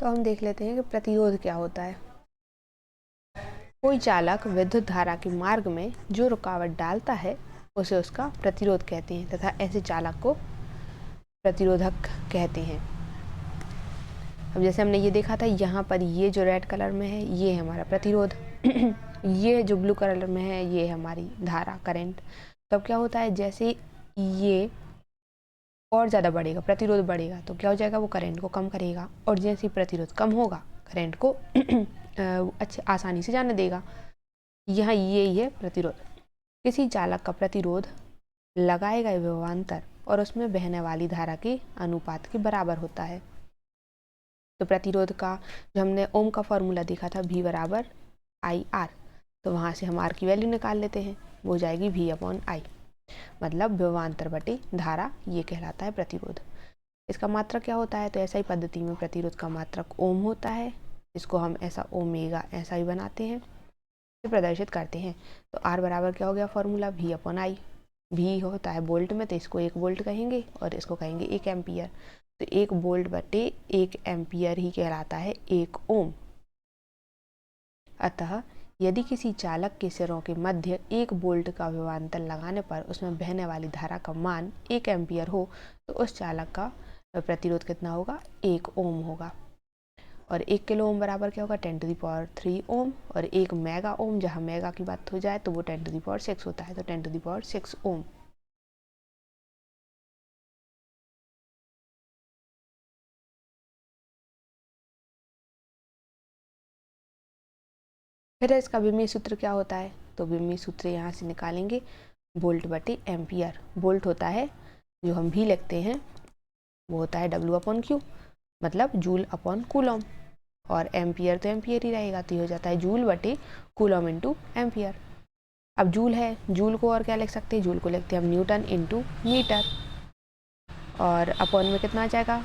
तो हम देख लेते हैं कि प्रतिरोध क्या होता है। कोई चालक विद्युत धारा के मार्ग में जो रुकावट डालता है उसे उसका प्रतिरोध कहते हैं तथा ऐसे चालक को प्रतिरोधक कहते हैं। अब जैसे हमने ये देखा था, यहाँ पर ये जो रेड कलर में है ये है हमारा प्रतिरोध ये जो ब्लू कलर में है ये है हमारी धारा, करंट। तब क्या होता है, जैसे ये और ज़्यादा बढ़ेगा, प्रतिरोध बढ़ेगा, तो क्या हो जाएगा, वो करंट को कम करेगा, और जैसे ही प्रतिरोध कम होगा करंट को अच्छे आसानी से जाने देगा। यहाँ ये है प्रतिरोध। किसी चालक का प्रतिरोध लगाए गए विभवांतर और उसमें बहने वाली धारा के अनुपात के बराबर होता है। तो प्रतिरोध का जो हमने ओम का फॉर्मूला देखा था, V बराबर आई आर, तो वहाँ से हम आर की वैल्यू निकाल लेते हैं, वो हो जाएगी V अपॉन आई, मतलब विभवांतर बटे धारा, ये कहलाता है प्रतिरोध। इसका मात्रक क्या होता है, तो ऐसा ही पद्धति में प्रतिरोध का मात्रक ओम होता है, इसको हम ऐसा ओमेगा ऐसा ही बनाते हैं, प्रदर्शित करते हैं। तो आर बराबर क्या हो गया formula, V upon I. V होता है वोल्ट में, तो इसको 1 वोल्ट कहेंगे और इसको कहेंगे 1 एम्पियर। तो 1 वोल्ट बटे 1 एम्पियर ही कहलाता है 1 ओम। अतः यदि किसी चालक के सिरों के मध्य 1 वोल्ट का विभवांतर लगाने पर उसमें बहने वाली धारा का मान 1 एम्पियर हो, तो उस चालक का प्रतिरोध कितना होगा, 1 ओम होगा। और 1 किलो ओम बराबर क्या होगा, 10⁻³ ओम। और 1 मेगा ओम, जहाँ मेगा की बात हो जाए तो वो 10⁻6 होता है, तो 10⁻6 ओम। फिर इसका विमीय सूत्र क्या होता है, तो विमीय सूत्र यहाँ से निकालेंगे, वोल्ट बटे एम्पियर। वोल्ट होता है, जो हम भी लिखते हैं, वो होता है W/Q, मतलब जूल अपॉन कूलम, और एम्पियर तो एम्पियर ही रहेगा, तो ये हो जाता है जूल बटे कूलम इंटू एम्पियर। अब जूल है, जूल को और क्या लिख सकते हैं, जूल को लिखते हैं हम न्यूटन इंटू मीटर, और अपॉन में कितना आ जाएगा,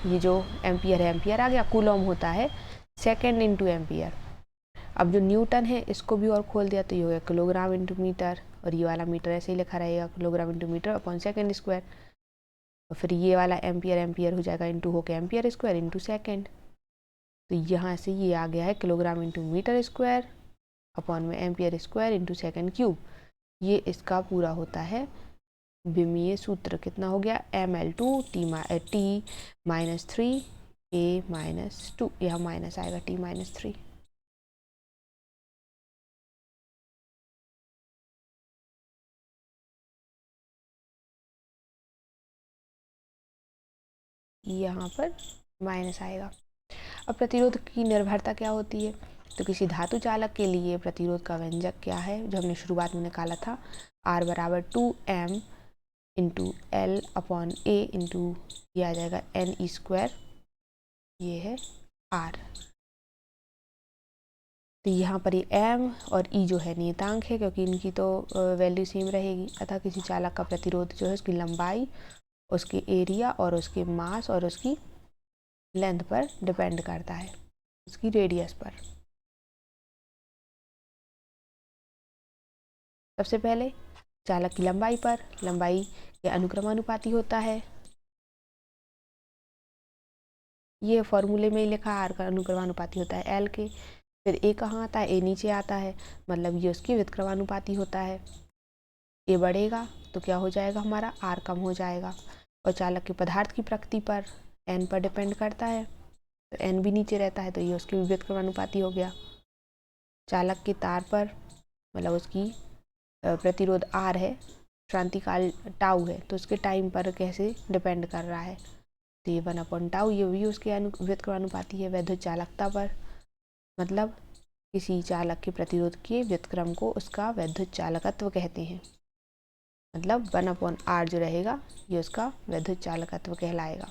ये जो एम्पियर है एम्पियर आ गया, कूलम होता है सेकेंड इंटू एम्पियर। अब जो न्यूटन है इसको भी और खोल दिया तो ये हो गया किलोग्राम इंटू मीटर, और ये वाला मीटर ऐसे ही लिखा रहेगा, kilogram into metre upon second square. और फिर ये वाला एम्पियर एम्पियर हो जाएगा इंटू होकर एम्पियर स्क्वायर इंटू सेकेंड। तो यहाँ से ये आ गया है kilogram into metre square upon में ampere square into second cube. ये इसका पूरा होता है विमीय सूत्र। कितना हो गया, ml2 t-3 a-2, यहाँ माइनस आएगा t-3। यहाँ पर माइनस आएगा। अब प्रतिरोध की निर्भरता क्या होती है, तो किसी धातु चालक के लिए प्रतिरोध का व्यंजक क्या है, जो हमने शुरुआत में निकाला था, R बराबर 2m इंटू एल अपॉन ए इंटू ये आ जाएगा NE², ये है R। तो यहाँ पर ये m और e जो है नियतांक है, क्योंकि इनकी तो वैल्यू सेम रहेगी। अतः किसी चालक का प्रतिरोध जो है उसकी लंबाई, उसके एरिया और उसके मास और उसकी लेंथ पर डिपेंड करता है, उसकी रेडियस पर। सबसे पहले चालक की लंबाई पर, लंबाई के अनुक्रमानुपाती होता है, ये फॉर्मूले में ही लिखा, आर का अनुक्रमानुपाती होता है एल के। फिर ए कहाँ आता है, ए नीचे आता है, मतलब ये उसकी व्युत्क्रमानुपाती होता है। ए बढ़ेगा तो क्या हो जाएगा, हमारा आर कम हो जाएगा। और चालक के पदार्थ की प्रकृति पर, एन पर डिपेंड करता है, तो एन भी नीचे रहता है, तो ये उसकी व्युत्क्रमानुपाती हो गया। चालक के तार पर, मतलब उसकी प्रतिरोध आर है, क्रांतिकाल टाउ है, तो उसके टाइम पर कैसे डिपेंड कर रहा है, तो ये 1/टाउ, ये भी उसके व्युत्क्रमानुपाती है। वैद्युत चालकता पर, मतलब किसी चालक के प्रतिरोध के व्युत्क्रम को उसका वैद्युत चालकत्व कहते हैं, मतलब 1/R जो रहेगा ये उसका वैद्युत चालकत्व कहलाएगा।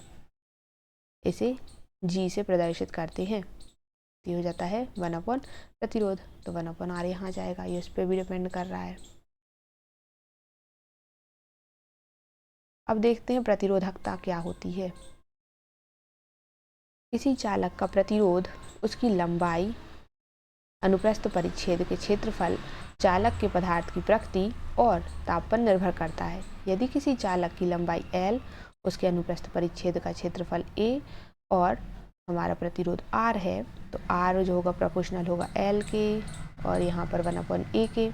इसे G से प्रदर्शित करते हैं, ये हो जाता है 1/ प्रतिरोध, तो 1/R यहाँ जाएगा, ये उस पर भी डिपेंड कर रहा है। अब देखते हैं प्रतिरोधकता क्या होती है। किसी चालक का प्रतिरोध उसकी लंबाई, अनुप्रस्थ परिच्छेद के क्षेत्रफल, चालक के पदार्थ की प्रकृति और ताप पर निर्भर करता है। यदि किसी चालक की लंबाई L, उसके अनुप्रस्थ परिच्छेद का क्षेत्रफल A और हमारा प्रतिरोध R है तो R जो होगा प्रोपोर्शनल होगा L के और यहाँ पर 1/A के।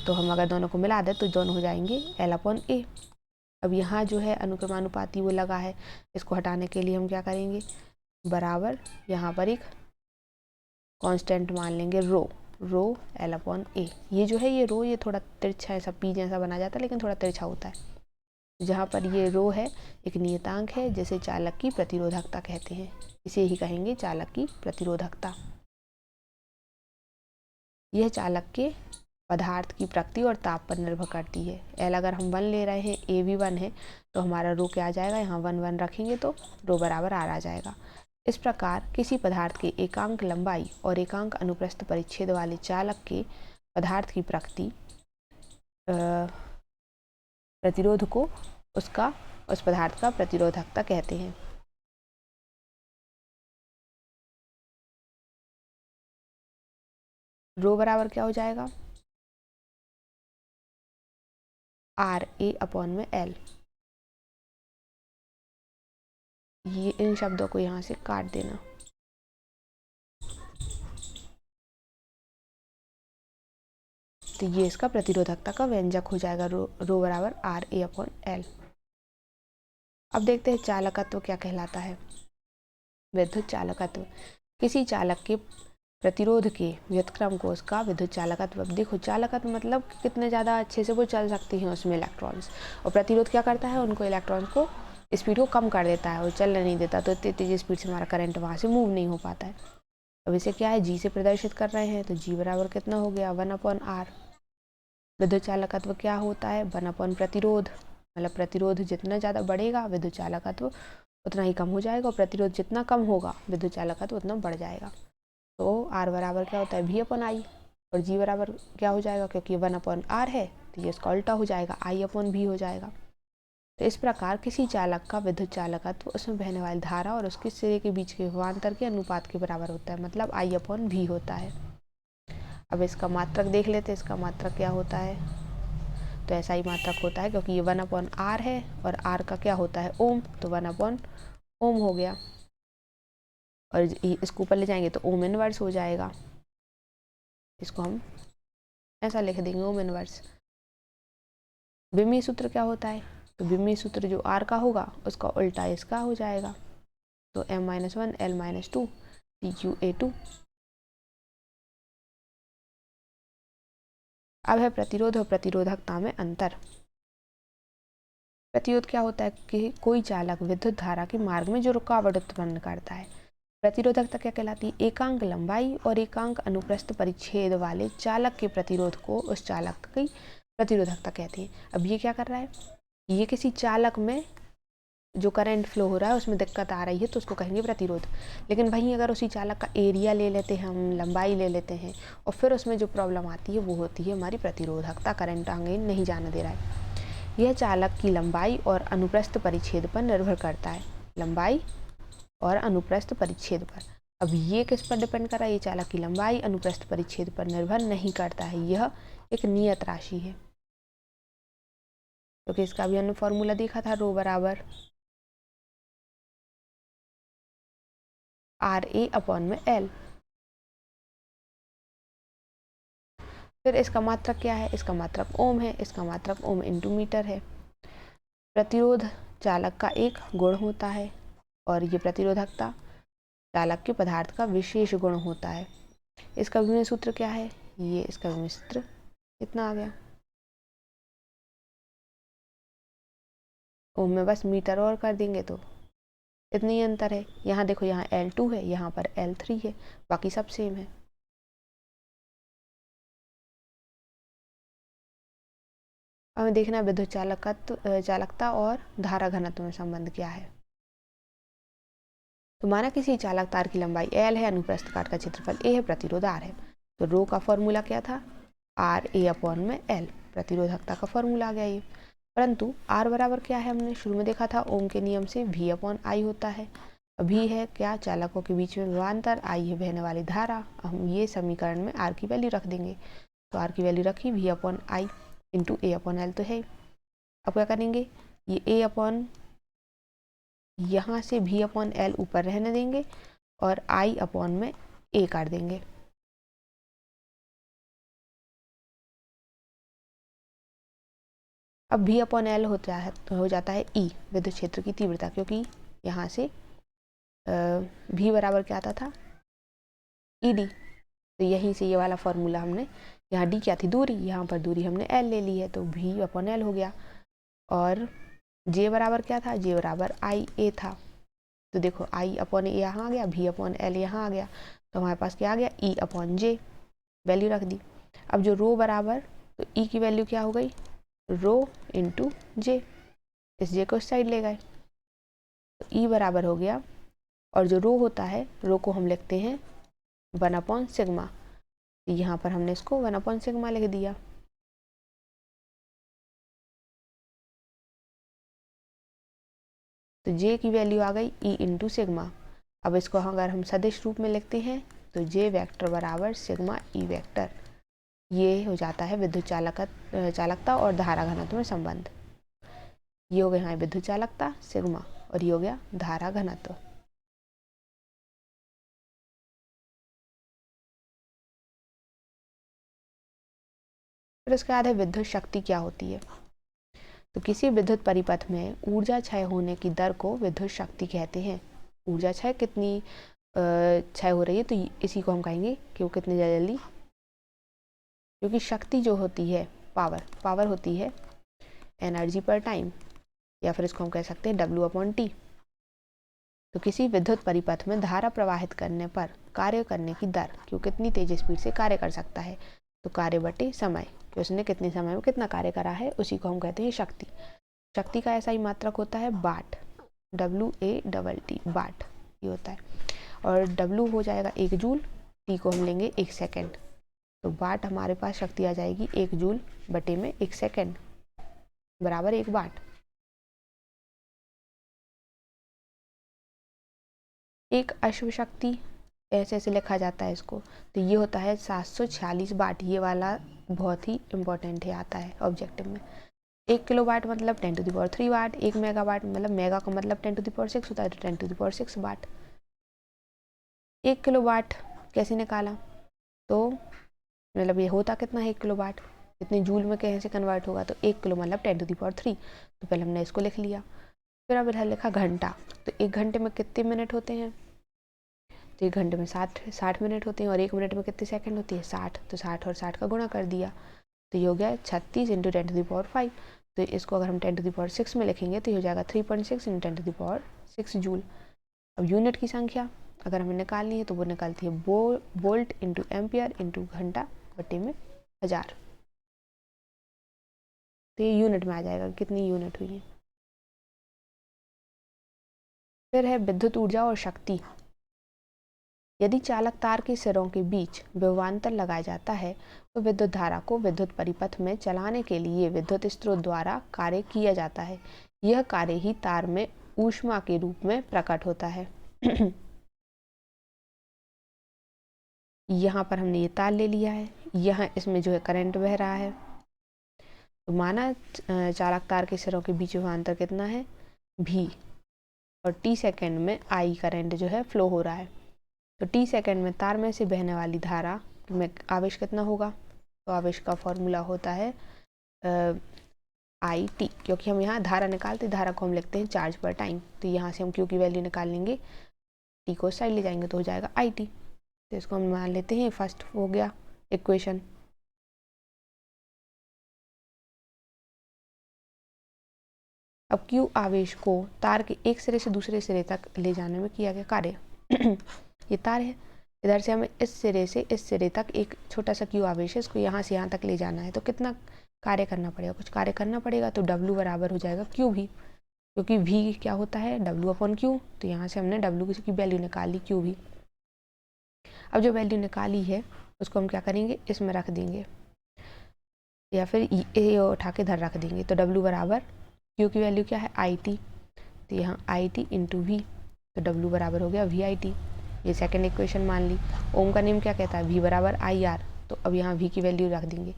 तो हम अगर दोनों को मिला दें तो दोनों हो जाएंगे L/A। अब यहाँ जो है अनुक्रमानुपाती वो लगा है, इसको हटाने के लिए हम क्या करेंगे, बराबर यहाँ पर एक कांस्टेंट मान लेंगे रो L/A। ये जो है ये रो ये थोड़ा तिरछा ऐसा पी जैसा बना जाता है लेकिन थोड़ा तिरछा होता है। जहाँ पर ये रो है एक नियतांक है जिसे चालक की प्रतिरोधकता कहते हैं, इसे ही कहेंगे चालक की प्रतिरोधकता। यह चालक के पदार्थ की प्रकृति और ताप पर निर्भर करती है। L अगर हम 1 ले रहे हैं, A भी 1 है, तो हमारा रो क्या आ जाएगा, यहाँ 1 1 रखेंगे तो रो बराबर R आ जाएगा। इस प्रकार किसी पदार्थ के एकांक लंबाई और एकांक अनुप्रस्थ परिच्छेद वाले चालक के पदार्थ की प्रकृति प्रतिरोध को उस पदार्थ का प्रतिरोधकता कहते हैं। रो बराबर क्या हो जाएगा, RA/L। ये इन शब्दों को यहाँ से काट देना। तो ये इसका प्रतिरोधकता का व्यंजक हो जाएगा, रो बराबर RA/L। अब देखते हैं चालकत्व क्या कहलाता है। विद्युत चालकत्व किसी चालक के प्रतिरोध के व्युत्क्रम को उसका विद्युत चालकत्व। देखो चालकत्व मतलब कितने ज़्यादा अच्छे से वो चल सकती हैं उसमें इलेक्ट्रॉन्स, और प्रतिरोध क्या करता है, उनको इलेक्ट्रॉन्स को स्पीड को कम कर देता है और चलने नहीं देता, तो इतनी तेज़ी स्पीड से हमारा करंट वहाँ से मूव नहीं हो पाता है। अब इसे क्या है, G से प्रदर्शित कर रहे हैं, तो G बराबर कितना हो गया, 1/R। विद्युत चालकत्व क्या होता है, 1/ प्रतिरोध, मतलब प्रतिरोध जितना ज़्यादा बढ़ेगा विद्युत चालकत्व उतना ही कम हो जाएगा, और प्रतिरोध जितना कम होगा विद्युत चालकत्व उतना बढ़ जाएगा। तो R बराबर क्या होता है, V/I, और G बराबर क्या हो जाएगा, क्योंकि 1/R है तो ये इसका उल्टा हो जाएगा, I/V हो जाएगा। तो इस प्रकार किसी चालक का विद्युत चालकत्व उसमें बहने वाली धारा और उसके सिरे के बीच के विभवांतर के अनुपात के बराबर होता है, मतलब I/V होता है। अब इसका मात्रक देख लेते हैं, इसका मात्रक क्या होता है, तो ऐसा ही मात्रक होता है, क्योंकि ये 1/R है और R का क्या होता है, ओम, तो 1/ओम हो गया, और इसको ऊपर ले जाएंगे तो ओम इनवर्स हो जाएगा। इसको हम ऐसा लिख देंगे, ओम इनवर्स। विमीय सूत्र क्या होता है, तो विमीय सूत्र जो R का होगा उसका उल्टा इसका हो जाएगा, तो M-1 L-2 TQA2। अब है प्रतिरोध और प्रतिरोधकता में अंतर। प्रतिरोध क्या होता है कि कोई चालक विद्युत धारा के मार्ग में जो रुकावट उत्पन्न करता है। प्रतिरोधकता क्या कहलाती है, एकांक लंबाई और एकांक अनुप्रस्थ परिच्छेद वाले चालक के प्रतिरोध को उस चालक की प्रतिरोधकता कहते हैं। अब ये क्या कर रहा है, ये किसी चालक में जो करंट फ्लो हो रहा है उसमें दिक्कत आ रही है तो उसको कहेंगे प्रतिरोध। लेकिन वहीं अगर उसी चालक का एरिया ले लेते हैं, हम लंबाई ले लेते हैं, और फिर उसमें जो प्रॉब्लम आती है वो होती है हमारी प्रतिरोधकता, करंट आगे नहीं जाने दे रहा है। यह चालक की लंबाई और अनुप्रस्थ परिच्छेद पर निर्भर करता है, लंबाई और अनुप्रस्थ परिच्छेद पर। अब ये किस पर डिपेंड कर रहा है, ये चालक की लंबाई अनुप्रस्थ परिच्छेद पर निर्भर नहीं करता है, यह एक नियत राशि है। क्योंकि इसका भी हमने फॉर्मूला देखा था, रो बराबर RA/L। फिर इसका मात्रक क्या है, इसका मात्रक ओम है, इसका मात्रक ओम इंटू मीटर है। प्रतिरोध चालक का एक गुण होता है और ये प्रतिरोधकता चालक के पदार्थ का विशेष गुण होता है। इसका विमीय सूत्र क्या है, ये इसका विमीय सूत्र कितना आ गया, ओम में बस मीटर और कर देंगे तो इतनी ही अंतर है। यहाँ देखो, यहाँ L2 है, यहाँ पर L3 है, बाकी सब सेम है। हमें देखना है विद्युत चालकता और धारा घनत्व में संबंध क्या है। तो माना किसी चालक तार की लंबाई L है, अनुप्रस्थ काट का क्षेत्रफल A है, प्रतिरोध R है, तो रो का फॉर्मूला क्या था, RA/L, प्रतिरोधकता का फॉर्मूला आ गया ये। परंतु R बराबर क्या है, हमने शुरू में देखा था ओम के नियम से V/I होता है। अभी है क्या, चालकों के बीच में विभवांतर, I है बहने वाली धारा। हम ये समीकरण में R की वैल्यू रख देंगे, तो R की वैल्यू रखी, V/I इंटू A/L तो है। अब क्या करेंगे, ये यहाँ से v अपॉन एल ऊपर रहने देंगे और I अपॉन में a काट देंगे। अब v अपॉन एल हो जाता है E विद्युत क्षेत्र की तीव्रता, क्योंकि यहाँ से v बराबर क्या आता था ED, तो यहीं से ये वाला फॉर्मूला हमने, यहाँ d क्या थी दूरी, यहाँ पर दूरी हमने l ले ली है, तो v अपॉन एल हो गया। और j बराबर क्या था, j बराबर आई ए था, तो देखो i अपॉन ए यहाँ आ गया, v अपॉन एल यहाँ आ गया, तो हमारे पास क्या आ गया E अपॉन जे, वैल्यू रख दी। अब जो रो बराबर, तो E की वैल्यू क्या हो गई, रो इंटू जे, इस जे को इस साइड ले गए, तो E बराबर हो गया, और जो रो होता है, रो को हम लिखते हैं 1 अपॉन सिग्मा, यहाँ पर हमने इसको 1 अपॉन सिग्मा लिख दिया। तो जे की वैल्यू आ गई E इंटू सिग्मा। अब इसको अगर हम सदिश रूप में लिखते हैं तो जे वेक्टर बराबर सिग्मा E वेक्टर, ये हो जाता है विद्युत चालकता और धारा घनत्व में संबंध। ये हो गया यहाँ विद्युत चालकता सिग्मा, और ये हो गया धारा घनत्व। फिर उसके बाद है विद्युत शक्ति क्या होती है। तो किसी विद्युत परिपथ में ऊर्जा क्षय होने की दर को विद्युत शक्ति कहते हैं। ऊर्जा क्षय कितनी क्षय हो रही है, तो इसी को हम कहेंगे कि वो कितनी जल्दी, क्योंकि शक्ति जो होती है पावर होती है एनर्जी पर टाइम, या फिर इसको हम कह सकते हैं W अपॉन टी। तो किसी विद्युत परिपथ में धारा प्रवाहित करने पर कार्य करने की दर कि वो कितनी तेज स्पीड से कार्य कर सकता है, तो कार्य बटे समय कि उसने कितने समय में कितना कार्य करा है, उसी को हम कहते हैं शक्ति। शक्ति का ऐसा ही मात्रक होता है वाट, WATT वाट ये होता है, और W हो जाएगा 1 जूल, T को हम लेंगे 1 सेकेंड, तो वाट हमारे पास शक्ति आ जाएगी 1 जूल बटे में 1 सेकेंड बराबर 1 वाट। एक अश्व शक्ति ऐसे लिखा जाता है इसको, तो ये होता है 746 वाट, ये वाला बहुत ही इम्पोर्टेंट है, आता है ऑब्जेक्टिव में। 1 किलो वाट मतलब 10⁻³ वाट, 1 मेगावाट मतलब मेगा का मतलब 10⁻6 होता है, तो 10⁻6 वाट। 1 किलो वाट कैसे निकाला, तो मतलब ये होता कितना है 1 किलो वाट, इतने जूल में कैसे कन्वर्ट होगा, तो 1 किलो मतलब 10⁻3, तो पहले हमने इसको लिख लिया। फिर अब इधर लिखा घंटा, तो 1 घंटे में कितने मिनट होते हैं, तो 1 घंटे में 60 मिनट होते हैं, और 1 मिनट में कितने सेकंड होती है 60, तो 60 और 60 का गुणा कर दिया, तो ये हो गया 36 × 10⁵। तो इसको अगर हम 10⁶ में लिखेंगे तो ये हो जाएगा 3.6 × 10⁶ जूल। अब यूनिट की संख्या अगर हमें निकालनी है तो वो निकलती है वोल्ट इंटू एम्पियर इंटू घंटा बटे में 1000, तो ये यूनिट में आ जाएगा कितनी यूनिट हुई है। फिर है विद्युत ऊर्जा और शक्ति। यदि चालक तार के सिरों के बीच विभवांतर लगाया जाता है तो विद्युत धारा को विद्युत परिपथ में चलाने के लिए विद्युत स्रोत द्वारा कार्य किया जाता है। यह कार्य ही तार में ऊष्मा के रूप में प्रकट होता है। यहाँ पर हमने ये तार ले लिया है, यहाँ इसमें जो है करंट बह रहा है, तो माना चालक तार के सिरों के बीच विभवांतर कितना है V, और T सेकेंड में I करंट जो है फ्लो हो रहा है, तो T सेकेंड में तार में से बहने वाली धारा में आवेश कितना होगा, तो आवेश का फॉर्मूला होता है IT, क्योंकि हम यहाँ धारा निकालते, धारा को हम लिखते हैं चार्ज पर टाइम, तो यहाँ से हम Q की वैल्यू निकाल लेंगे, T को साइड ले जाएंगे तो हो जाएगा IT, तो इसको हम मान लेते हैं फर्स्ट हो गया इक्वेशन। अब Q आवेश को तार के एक सिरे से दूसरे सिरे तक ले जाने में किया गया कार्य। ये तार है, इधर से हमें इस सिरे से इस सिरे तक एक छोटा सा Q आवेश है, इसको यहाँ से यहाँ तक ले जाना है, तो कितना कार्य करना पड़ेगा, कुछ कार्य करना पड़ेगा, तो W बराबर हो जाएगा Q भी, क्योंकि V क्या होता है W अपॉन Q, तो यहाँ से हमने W की वैल्यू निकाल ली Q भी। अब जो वैल्यू निकाली है उसको हम क्या करेंगे, इसमें रख देंगे, या फिर ये उठा के इधर रख देंगे, तो W बराबर Q की वैल्यू क्या है IT, तो यहाँ IT इंटू V, तो W बराबर हो गया VIT, ये सेकंड इक्वेशन मान ली। ओम का नियम क्या कहता है, V बराबर IR, तो अब यहाँ V की वैल्यू रख देंगे,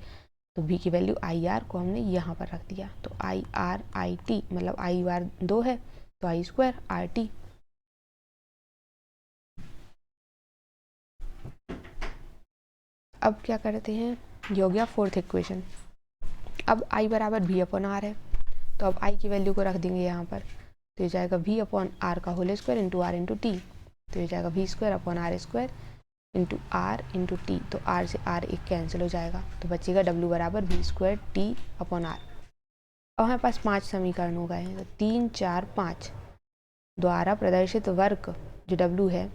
तो V की वैल्यू IR को हमने यहाँ पर रख दिया, तो IR IT मतलब I बार 2 है, तो आई स्क्वायर आर टी। अब क्या करते हैं, ये हो गया फोर्थ इक्वेशन। अब आई बराबर वी अपॉन आर है, तो अब आई की वैल्यू को रख देंगे यहाँ पर, तो ये जाएगा वी अपॉन आर का whole square into R into T. तो ये जाएगा V square upon R square into R into T. तो आर से आर एक कैंसिल हो जाएगा, तो बचेगा डब्ल्यू बराबर V square T upon R. अब हमारे पास 5 समीकरण हो गए हैं, तो 3 4 5 द्वारा प्रदर्शित वर्क जो डब्ल्यू है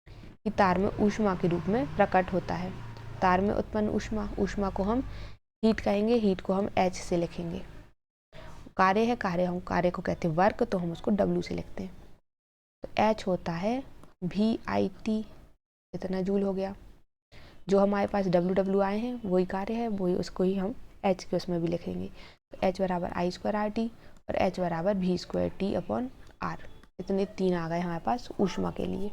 कि तार में ऊष्मा के रूप में प्रकट होता है। तार में उत्पन्न ऊष्मा को हम हीट कहेंगे, हीट को हम एच से लिखेंगे। कार्य है, हम कार्य को कहते हैं वर्क, तो हम उसको डब्ल्यू से लिखते हैं। तो एच होता है वी आई टी, इतना जूल हो गया। जो हमारे पास डब्ल्यू आए हैं वही कार्य है, वही उसको ही हम एच के उसमें भी लिखेंगे। तो एच बराबर आई स्क्वायर आर टी और एच बराबर V square T upon R. इतने 3 आ गए हमारे पास ऊष्मा के लिए।